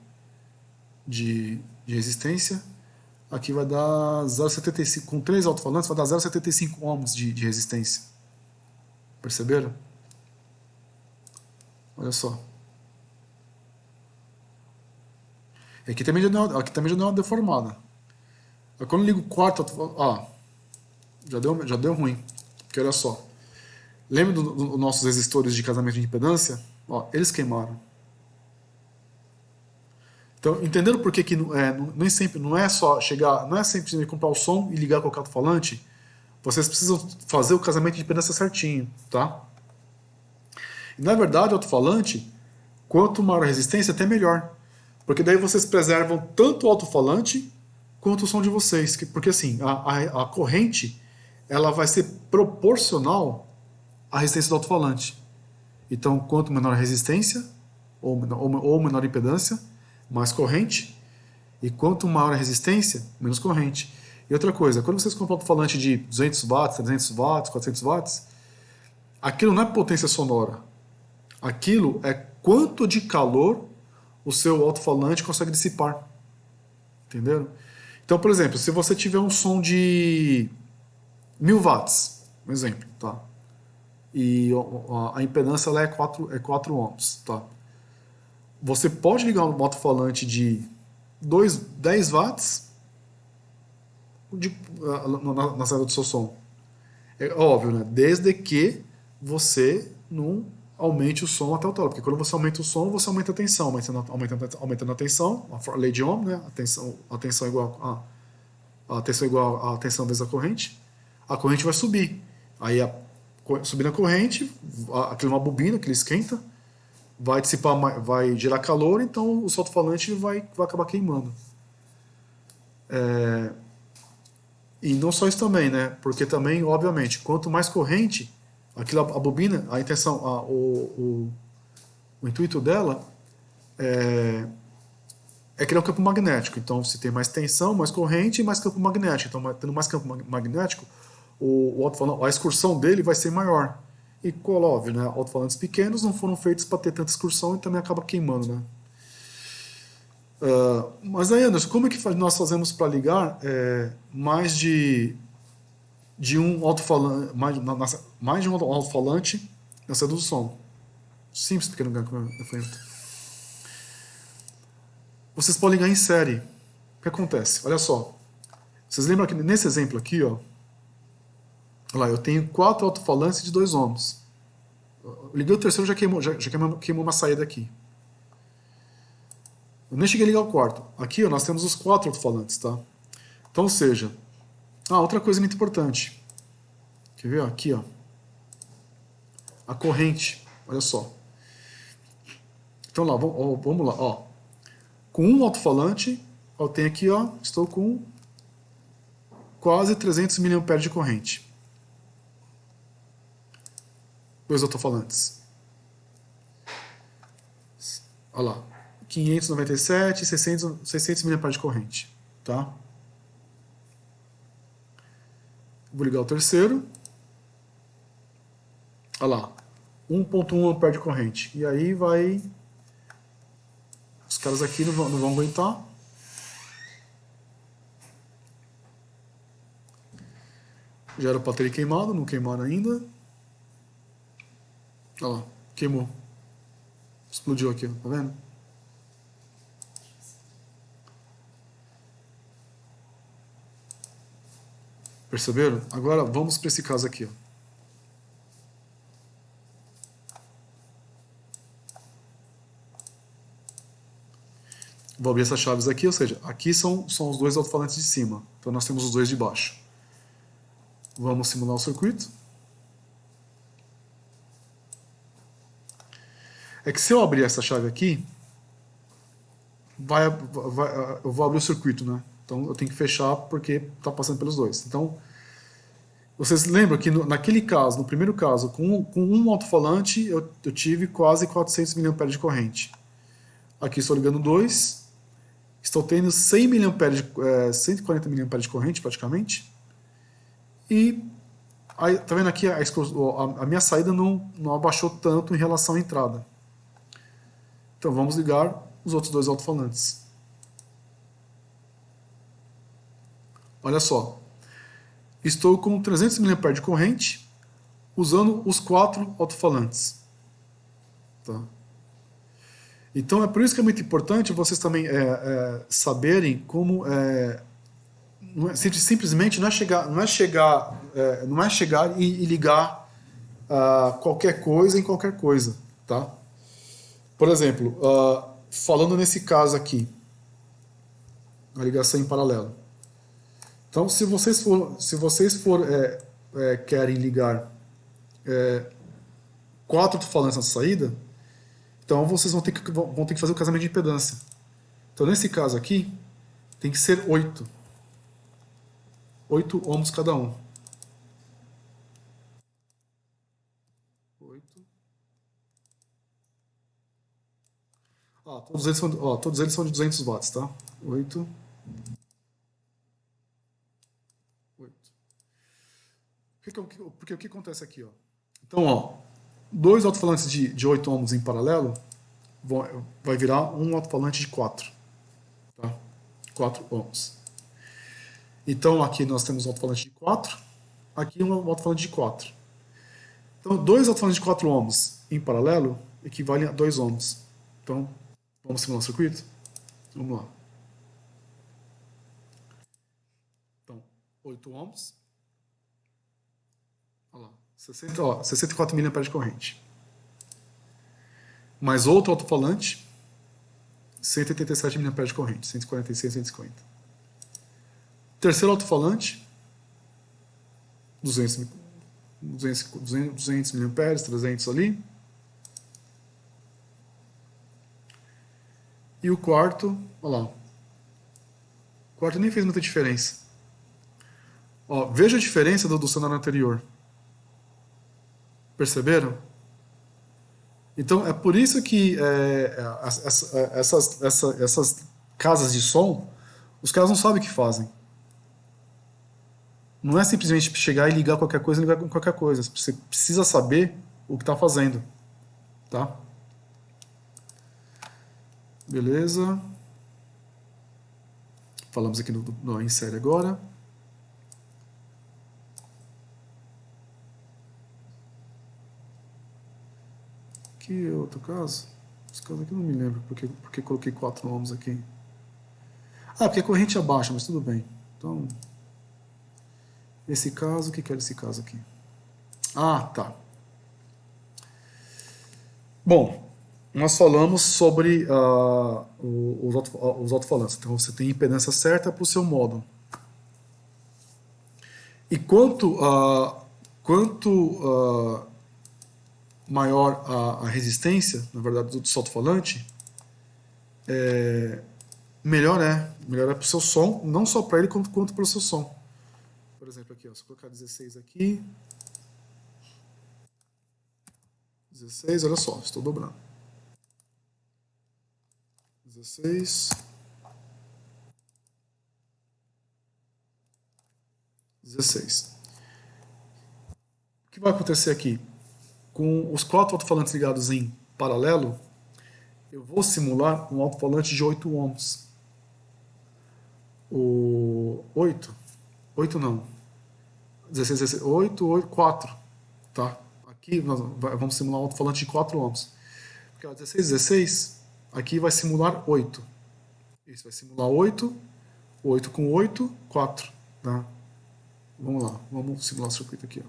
resistência. Aqui vai dar 0,75, com 3 alto-falantes vai dar 0,75 ohms de resistência. Perceberam? Olha só. Aqui também já deu uma deformada. Quando eu ligo o quarto, já deu ruim. Porque olha só. Lembra dos nossos resistores de casamento de impedância? Ó, eles queimaram. Então, entendendo por que nem sempre não é só chegar, não é simplesmente comprar o som e ligar com o alto-falante, vocês precisam fazer o casamento de impedância certinho, tá? E, na verdade, o alto-falante, quanto maior a resistência, até melhor. Porque daí vocês preservam tanto o alto-falante quanto o som de vocês. Porque assim, a corrente ela vai ser proporcional à resistência do alto-falante. Então, quanto menor a resistência, ou menor impedância, mais corrente. E quanto maior a resistência, menos corrente. E outra coisa, quando vocês compram um alto-falante de 200 watts, 300 watts, 400 watts, aquilo não é potência sonora. Aquilo é quanto de calor o seu alto-falante consegue dissipar. Entenderam? Então, por exemplo, se você tiver um som de 1000 watts, um exemplo, tá? E a impedância ela é 4 ohms, tá? Você pode ligar um alto-falante de 10 watts na saída do seu som. É óbvio, né? Desde que você não aumente o som até o talo. Porque quando você aumenta o som, você aumenta a tensão. Aumentando a tensão, a lei de Ohm, né? A tensão igual a tensão igual a tensão vezes a corrente vai subir. Aí, subindo a corrente, aquilo é uma bobina que ele esquenta, vai dissipar, vai gerar calor, então o alto-falante vai acabar queimando. E não só isso também, né? Porque também, obviamente, quanto mais corrente, a bobina, a intenção, o intuito dela é criar um campo magnético. Então, se tem mais tensão, mais corrente e mais campo magnético. Então, tendo mais campo magnético, a excursão dele vai ser maior. E, óbvio, né? Alto-falantes pequenos não foram feitos para ter tanta excursão e também acaba queimando, né? Mas aí, Anderson, como é que nós fazemos para ligar mais de um alto-falante, mais de um alto-falante na saída do som? Simples, pequeno gafanhoto. Vocês podem ligar em série. O que acontece? Olha só. Vocês lembram que nesse exemplo aqui, ó, lá, eu tenho 4 alto-falantes de 2 ohms. Eu liguei o terceiro, já queimou uma saída aqui. Eu nem cheguei a ligar o quarto. Aqui, ó, nós temos os 4 alto-falantes, tá? Então, ou seja, outra coisa muito importante. Quer ver? Aqui, ó. A corrente. Olha só. Então, lá, vamos lá, ó. Com um alto-falante, eu tenho aqui, ó, estou com quase 300 mA de corrente. 2 alto-falantes. Olha lá. 597, 600 mA de corrente. Tá? Vou ligar o terceiro. Olha lá. 1.1 ampere de corrente. E aí vai... Os caras aqui não vão aguentar. Já era para ter queimado, não queimaram ainda. Olha lá, queimou. Explodiu aqui, ó, tá vendo? Perceberam? Agora vamos para esse caso aqui, ó. Vou abrir essas chaves aqui, ou seja, aqui são os dois alto-falantes de cima. Então nós temos os dois de baixo. Vamos simular o circuito. É que se eu abrir essa chave aqui, eu vou abrir o circuito, né? Então eu tenho que fechar porque está passando pelos dois. Então, vocês lembram que naquele caso, no primeiro caso, com um alto-falante, eu tive quase 400 mA de corrente. Aqui estou ligando dois, estou tendo 100 mA 140 mA de corrente praticamente. E aí, tá vendo aqui a minha saída não abaixou tanto em relação à entrada. Então vamos ligar os outros dois alto-falantes. Olha só. Estou com 300 mA de corrente usando os 4 alto-falantes. Tá? Então é por isso que é muito importante vocês também saberem como simplesmente não é chegar e ligar qualquer coisa em qualquer coisa, tá? Por exemplo, falando nesse caso aqui, a ligação em paralelo. Então, se vocês querem ligar 4 alto-falantes na saída, então vocês vão ter que fazer o casamento de impedância. Então, nesse caso aqui, tem que ser 8. 8 ohms cada um. 8. Todos eles são de 200 watts, tá? 8. 8. Porque o que acontece aqui? Ó? Então, ó, dois alto-falantes de 8 ohms em paralelo vai virar um alto-falante de 4. Tá? 4 ohms. Então, aqui nós temos um alto-falante de 4, aqui um alto-falante de 4. Então, dois alto-falantes de 4 ohms em paralelo equivalem a 2 ohms. Então, vamos simular o circuito? Vamos lá. Então, 8 ohms. Olha lá. 64 mA de corrente. Mais outro alto-falante, 187 mA de corrente. 146, 150. Terceiro alto-falante, 200 mA, 300 ali. E o quarto, olha lá. O quarto nem fez muita diferença. Ó, veja a diferença do cenário anterior. Perceberam? Então é por isso que essas casas de som, os caras não sabem o que fazem. Não é simplesmente chegar e ligar qualquer coisa, ligar qualquer coisa. Você precisa saber o que está fazendo. Tá? Beleza. Falamos aqui no em série agora. Que outro caso? Esse caso aqui eu não me lembro porque coloquei 4 ohms aqui. Ah, porque a corrente é baixa, mas tudo bem. Então, esse caso, o que era esse caso aqui? Ah, tá. Bom, nós falamos sobre os alto-falantes. Então, você tem impedância certa para o seu módulo. E quanto maior a resistência, na verdade, do seu alto-falante, melhor é para o seu som, não só para ele, quanto para o seu som. Por exemplo, aqui, ó, se eu colocar 16 aqui, 16, olha só, estou dobrando. 16, 16. O que vai acontecer aqui? Com os 4 alto-falantes ligados em paralelo, eu vou simular um alto-falante de 8 ohms. O 8? 8 não. 16, 16, 8, 8, 4. Tá? Aqui nós vamos simular um alto-falante de 4 ohms. Porque ó, 16, 16, aqui vai simular 8. Isso vai simular 8, 8 com 8, 4. Tá? Vamos lá, vamos simular o circuito aqui. Ó.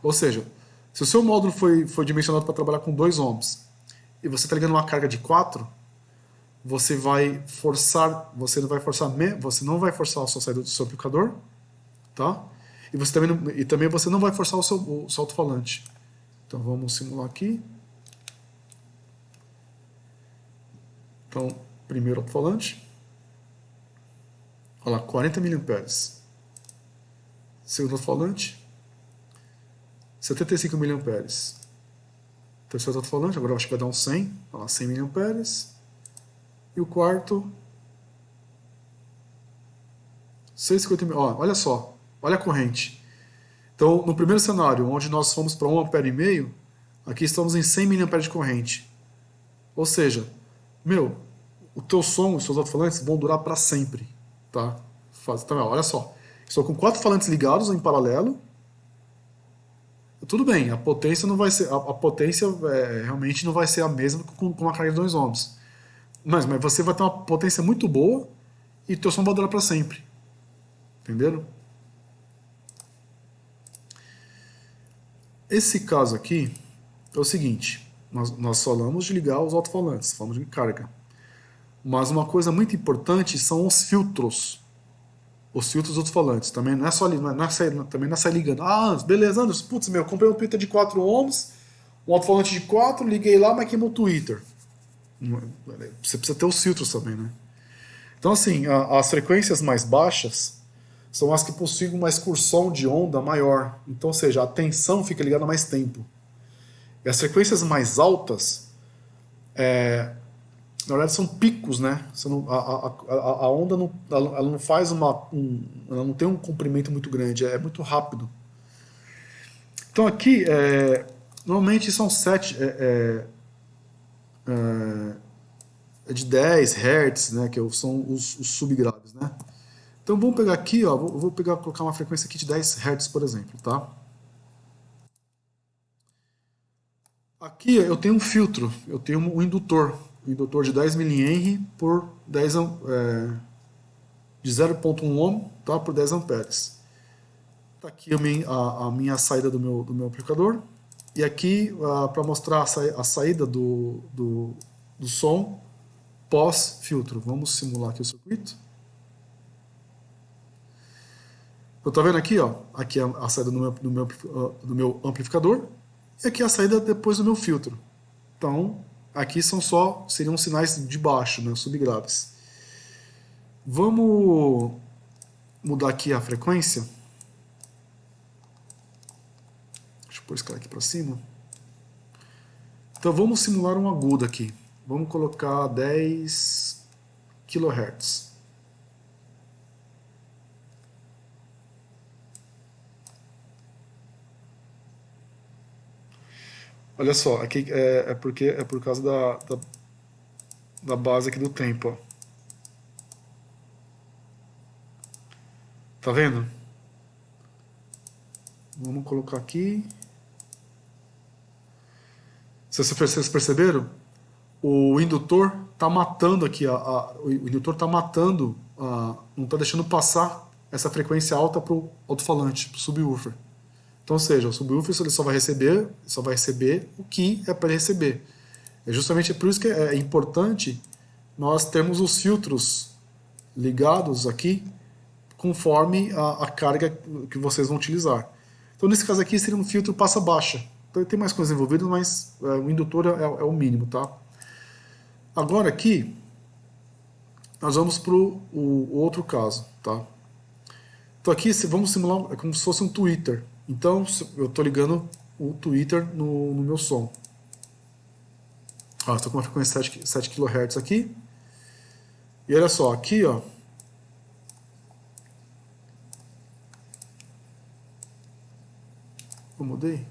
Ou seja, se o seu módulo foi dimensionado para trabalhar com 2 ohms e você está ligando uma carga de 4, você não vai forçar a sua saída do seu amplificador, tá? E também você não vai forçar o seu alto-falante. Então vamos simular aqui. Então, primeiro alto-falante. Olha lá, 40 mA. Segundo alto-falante, 75 mA. Terceiro alto-falante, agora eu acho que vai dar um 100. Olha lá, 100 mA. E o quarto, 150 mA. Olha só, olha a corrente. Então, no primeiro cenário, onde nós fomos para 1,5 A, aqui estamos em 100 mA de corrente. Ou seja, o teu som e os seus alto-falantes vão durar para sempre. Tá? Olha só, estou com 4 falantes ligados em paralelo. Tudo bem, a potência não vai ser, a potência realmente não vai ser a mesma com uma carga de 2 ohms. Mas você vai ter uma potência muito boa e o teu som vai durar para sempre. Entenderam? Esse caso aqui é o seguinte, nós falamos de ligar os alto-falantes, falamos de carga. Mas uma coisa muito importante são os filtros. Os filtros alto-falantes. Também não é só também não é sair ligando. Ah, beleza, Anderson, putz, comprei um Twitter de 4 ohms, um alto-falante de 4, liguei lá, mas queimou o Twitter. Você precisa ter os filtros também, né? Então, assim, as frequências mais baixas são as que possuem uma excursão de onda maior. Então, ou seja, a tensão fica ligada mais tempo. E as frequências mais altas, na verdade são picos, né? Você não, a onda não, ela não faz ela não tem um comprimento muito grande, é muito rápido. Então aqui, normalmente são de 10 Hz, né? Que são os subgraves, né? Então vamos pegar aqui, ó, vou pegar, colocar uma frequência aqui de 10 Hz, por exemplo, tá? Aqui eu tenho um filtro, eu tenho um indutor de 10 mH por 10 de 0,1 ohm, tá, por 10 amperes. Tá aqui a minha saída do meu amplificador. E aqui, para mostrar a saída do som pós-filtro. Vamos simular aqui o circuito. Então, tá vendo aqui, ó? Aqui é a saída do meu amplificador. E aqui é a saída depois do meu filtro. Então, aqui seriam sinais de baixo, né, subgraves. Vamos mudar aqui a frequência. Deixa eu pôr esse cara aqui para cima. Então vamos simular um agudo aqui. Vamos colocar 10 kHz. Olha só, aqui é por causa da base aqui do tempo, ó. Tá vendo? Vamos colocar aqui. Vocês perceberam? O indutor está matando aqui, o indutor está matando, não está deixando passar essa frequência alta para o alto-falante, para o subwoofer. Então, ou seja, o subwoofer ele só vai receber o que é para ele receber. É justamente por isso que é importante nós termos os filtros ligados aqui conforme a carga que vocês vão utilizar. Então, nesse caso aqui, seria um filtro passa-baixa. Então, tem mais coisas envolvidas, mas o indutor é o mínimo, tá? Agora aqui, nós vamos para o outro caso, tá? Então aqui vamos simular, é como se fosse um tweeter. Então eu estou ligando o tweeter no meu som. Estou com uma frequência 7 kHz aqui. E olha só, aqui ó, eu mudei.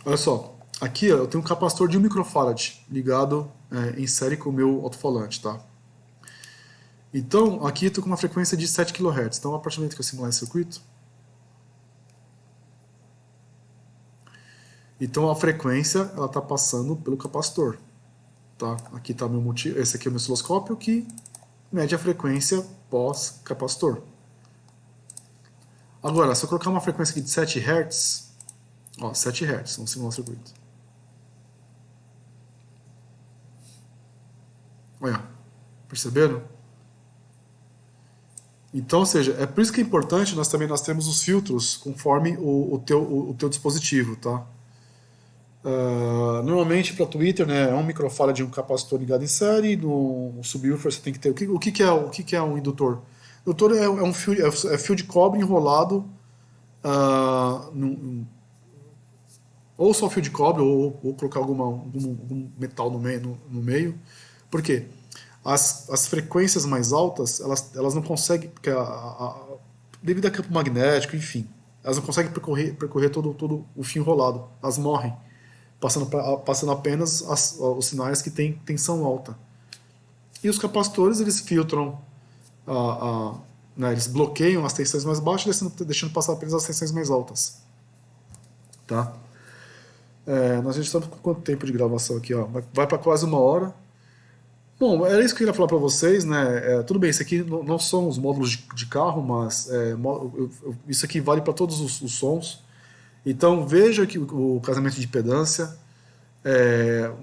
Olha só, aqui ó, eu tenho um capacitor de 1 microfarad ligado em série com o meu alto-falante, tá? Então, aqui eu estou com uma frequência de 7 kHz. Então, a partir do momento que eu simular esse circuito, então a frequência ela está passando pelo capacitor, tá? Aqui está meu motivo, esse aqui é o meu osciloscópio que mede a frequência pós-capacitor. Agora, se eu colocar uma frequência aqui de 7 Hz, ó, 7 Hz, vamos simular o circuito. Olha, perceberam? Então, ou seja, é por isso que é importante nós temos os filtros conforme o teu dispositivo, tá? Normalmente para Twitter, né, é um microfarad de um capacitor ligado em série, no subwoofer você tem que ter o que é um indutor? O indutor um fio de cobre enrolado ou só fio de cobre ou colocar algum metal no meio. Por quê? As frequências mais altas elas não conseguem, porque devido a campo magnético, enfim, elas não conseguem percorrer todo o fio enrolado, elas morrem, passando apenas os sinais que têm tensão alta. E os capacitores eles filtram, né, eles bloqueiam as tensões mais baixas, deixando passar apenas as tensões mais altas. Tá? Nós já estamos com quanto tempo de gravação aqui? Ó? Vai para quase 1 hora. Bom, era isso que eu queria falar para vocês, né? Tudo bem, isso aqui não são os módulos de carro, mas isso aqui vale para todos os sons. Então veja que o casamento de impedância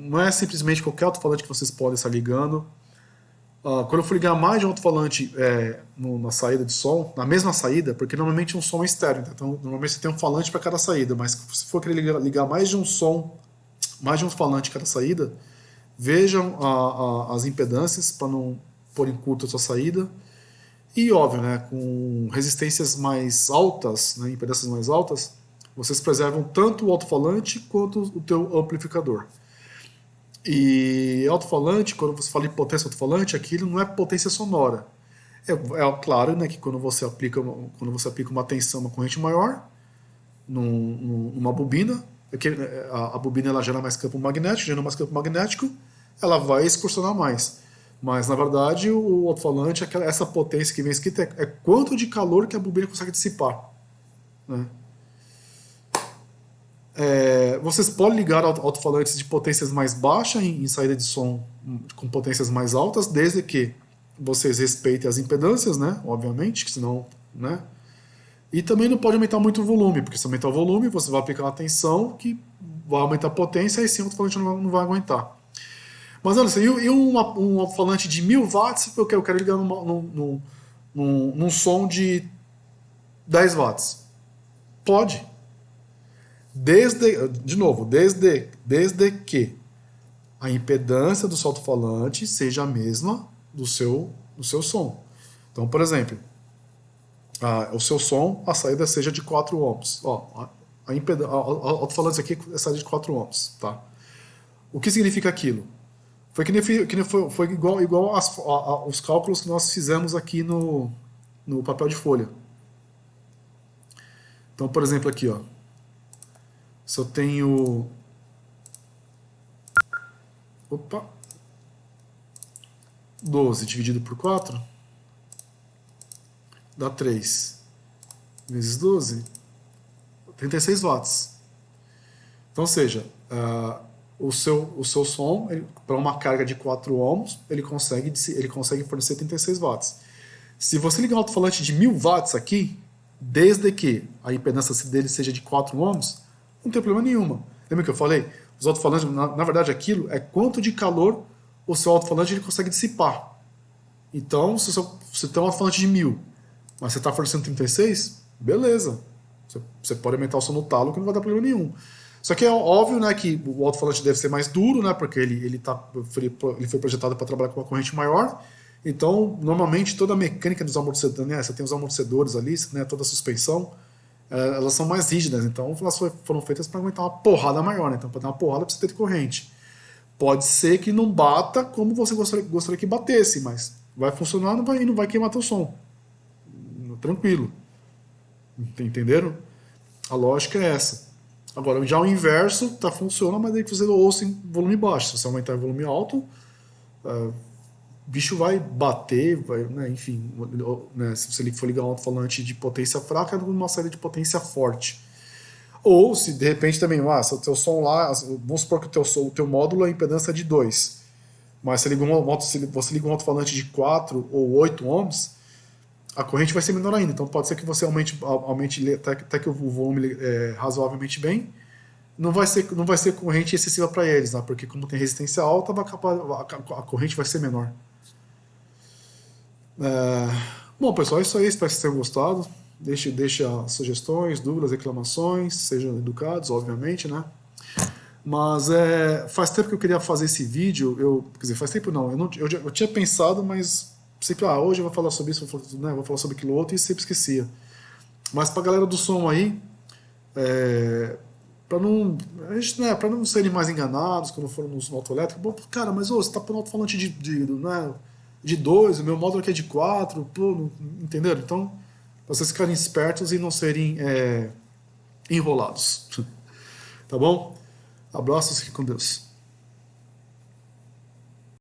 não é simplesmente qualquer alto-falante que vocês podem estar ligando. Quando eu for ligar mais de um alto-falante na saída de som, na mesma saída, porque normalmente um som é estéreo, então normalmente você tem um falante para cada saída, mas se for querer ligar mais de um falante cada saída, vejam as impedâncias para não pôr em curto a sua saída E óbvio, né, com resistências mais altas, né, impedâncias mais altas, vocês preservam tanto o alto-falante quanto o teu amplificador. E alto-falante, quando você fala em potência alto-falante, aquilo não é potência sonora. É claro, né, que quando você aplica uma tensão, uma corrente maior numa bobina, a bobina ela gera mais campo magnético, gerando mais campo magnético, ela vai excursionar mais. Mas na verdade o alto-falante, essa potência que vem escrita é quanto de calor que a bobina consegue dissipar, né? Vocês podem ligar alto-falantes de potências mais baixas em saída de som com potências mais altas, desde que vocês respeitem as impedâncias, né? Obviamente, que senão, né? E também não pode aumentar muito o volume, porque se aumentar o volume, você vai aplicar uma tensão que vai aumentar a potência e sim o alto-falante não vai aguentar. Mas olha, e um alto-falante de 1000 watts, eu quero ligar num som de 10 watts. Pode. De novo, desde que a impedância do seu alto-falante seja a mesma do seu som. Então, por exemplo, o seu som, a saída seja de 4 ohms. Ó, alto-falante aqui é saída de 4 ohms. Tá? O que significa aquilo? Foi igual os cálculos que nós fizemos aqui no papel de folha. Então, por exemplo, aqui, ó, se eu tenho. Opa! 12 dividido por 4 dá 3 vezes 12, 36 watts. Então, ou seja, o seu som, para uma carga de 4 ohms, ele consegue fornecer 36 watts. Se você ligar um alto-falante de 1000 watts aqui, desde que a impedância dele seja de 4 ohms, não tem problema nenhuma. Lembra que eu falei? Os alto-falantes, na verdade, aquilo é quanto de calor o seu alto-falante ele consegue dissipar. Então, se você tem um alto-falante de 1000, mas você está fornecendo 36, beleza. Você pode aumentar o som no talo que não vai dar problema nenhum. Só que é óbvio, né, que o alto-falante deve ser mais duro, né, porque ele foi projetado para trabalhar com uma corrente maior. Então, normalmente, toda a mecânica dos amortecedores, né, você tem os amortecedores ali, né, toda a suspensão, elas são mais rígidas. Então, elas foram feitas para aguentar uma porrada maior. Né? Então, para dar uma porrada, precisa ter corrente. Pode ser que não bata como você gostaria que batesse, mas vai funcionar e não vai queimar teu som. Tranquilo. Entenderam? A lógica é essa. Agora, já o inverso funciona, mas aí que você ouça em volume baixo. Se você aumentar em volume alto, o bicho vai bater, né, enfim, né, se você for ligar um alto-falante de potência fraca, numa saída de potência forte. Ou se de repente também, se o teu som lá, vamos supor que o teu módulo é impedância de 2, mas você liga um alto-falante de 4 ou 8 ohms, a corrente vai ser menor ainda. Então pode ser que você aumente até que o volume razoavelmente bem. Não vai ser corrente excessiva para eles, né? Porque como tem resistência alta, a corrente vai ser menor. Bom, pessoal, é isso aí. Espero que vocês tenham gostado. Deixe sugestões, dúvidas, reclamações. Sejam educados, obviamente, né? Mas faz tempo que eu queria fazer esse vídeo. Quer dizer, faz tempo não. Eu tinha pensado, mas sempre, hoje eu vou falar sobre isso, vou falar sobre aquilo outro, e sempre esquecia. Mas pra galera do som aí, para não serem mais enganados quando for no autoelétrico, bom, cara, mas você tá pondo alto-falante de 2, o meu módulo aqui é de 4, entenderam? Então, pra vocês ficarem espertos e não serem enrolados. Tá bom? Abraços, fiquem com Deus.